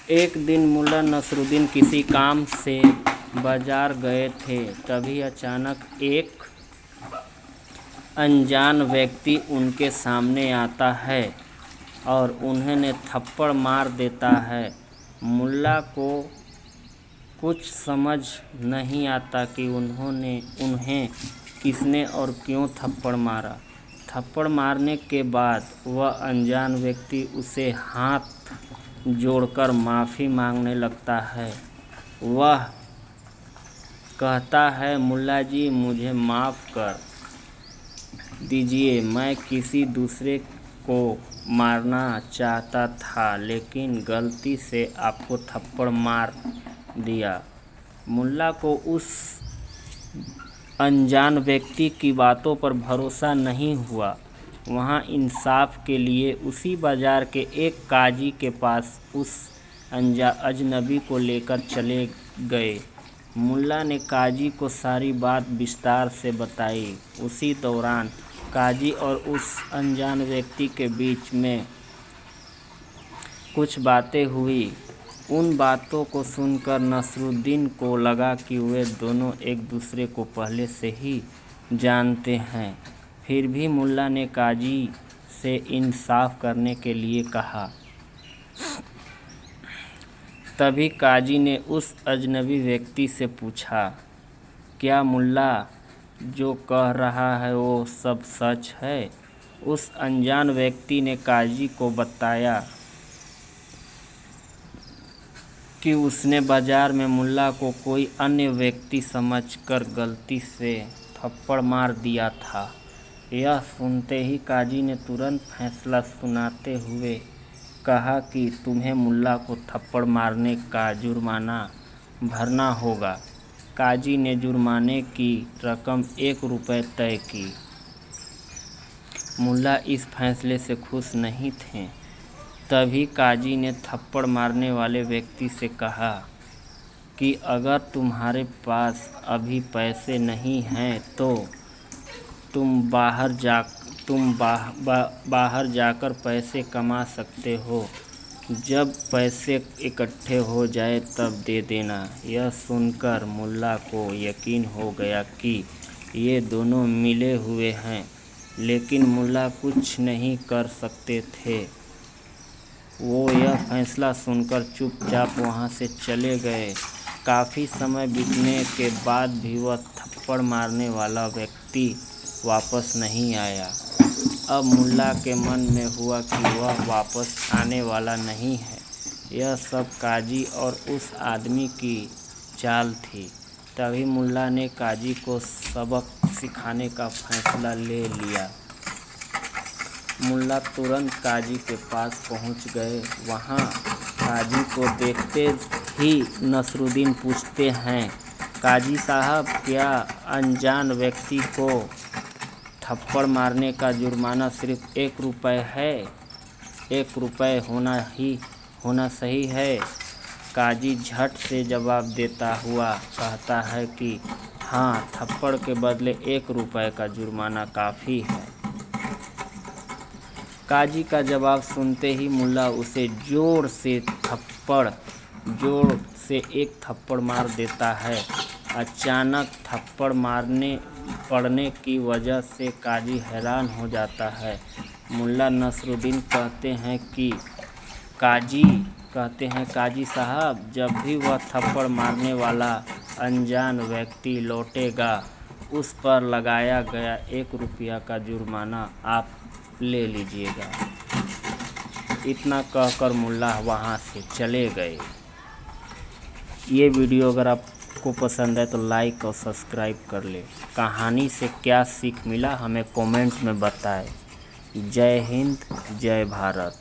एक दिन मुल्ला नसरुद्दीन किसी काम से बाजार गए थे। तभी अचानक एक अनजान व्यक्ति उनके सामने आता है और उन्हें थप्पड़ मार देता है। मुल्ला को कुछ समझ नहीं आता कि उन्हें किसने और क्यों थप्पड़ मारा। थप्पड़ मारने के बाद वह अनजान व्यक्ति उसे हाथ जोड़कर माफ़ी मांगने लगता है। वह कहता है, मुल्ला जी, मुझे माफ़ कर दीजिए, मैं किसी दूसरे को मारना चाहता था लेकिन गलती से आपको थप्पड़ मार दिया। मुल्ला को उस अनजान व्यक्ति की बातों पर भरोसा नहीं हुआ। वहाँ इंसाफ के लिए उसी बाजार के एक काजी के पास उस अजनबी को लेकर चले गए। मुल्ला ने काजी को सारी बात विस्तार से बताई। उसी दौरान काजी और उस अनजान व्यक्ति के बीच में कुछ बातें हुई। उन बातों को सुनकर नसरुद्दीन को लगा कि वे दोनों एक दूसरे को पहले से ही जानते हैं। फिर भी मुल्ला ने काजी से इंसाफ करने के लिए कहा। तभी काजी ने उस अजनबी व्यक्ति से पूछा, क्या मुल्ला जो कह रहा है वो सब सच है? उस अनजान व्यक्ति ने काजी को बताया कि उसने बाजार में मुल्ला को कोई अन्य व्यक्ति समझकर गलती से थप्पड़ मार दिया था। यह सुनते ही काजी ने तुरंत फैसला सुनाते हुए कहा कि तुम्हें मुल्ला को थप्पड़ मारने का जुर्माना भरना होगा। काजी ने जुर्माने की रकम 1 रुपये तय की। मुल्ला इस फैसले से खुश नहीं थे। तभी काजी ने थप्पड़ मारने वाले व्यक्ति से कहा कि अगर तुम्हारे पास अभी पैसे नहीं हैं तो तुम बाहर जाकर पैसे कमा सकते हो। जब पैसे इकट्ठे हो जाए तब दे देना। यह सुनकर मुल्ला को यकीन हो गया कि ये दोनों मिले हुए हैं, लेकिन मुल्ला कुछ नहीं कर सकते थे। वो यह फैसला सुनकर चुपचाप वहाँ से चले गए। काफ़ी समय बीतने के बाद भी वह थप्पड़ मारने वाला व्यक्ति वापस नहीं आया। अब मुल्ला के मन में हुआ कि वह वापस आने वाला नहीं है। यह सब काजी और उस आदमी की चाल थी। तभी मुल्ला ने काजी को सबक सिखाने का फैसला ले लिया। मुल्ला तुरंत काजी के पास पहुंच गए। वहां काजी को देखते ही नसरुद्दीन पूछते हैं, काजी साहब, क्या अनजान व्यक्ति को थप्पड़ मारने का जुर्माना सिर्फ 1 रुपये है? 1 रुपये होना सही है? काजी झट से जवाब देता हुआ कहता है कि हाँ, थप्पड़ के बदले 1 रुपये का जुर्माना काफ़ी है। काजी का जवाब सुनते ही मुल्ला उसे जोर से एक थप्पड़ मार देता है। अचानक थप्पड़ पड़ने की वजह से काजी हैरान हो जाता है। मुल्ला नसरुद्दीन कहते हैं, काजी साहब, जब भी वह थप्पड़ मारने वाला अनजान व्यक्ति लौटेगा, उस पर लगाया गया 1 रुपया का जुर्माना आप ले लीजिएगा। इतना कहकर मुल्ला वहाँ से चले गए। ये वीडियो अगर आपको पसंद है तो लाइक और सब्सक्राइब कर ले। कहानी से क्या सीख मिला हमें कमेंट में बताएं। जय हिंद, जय भारत।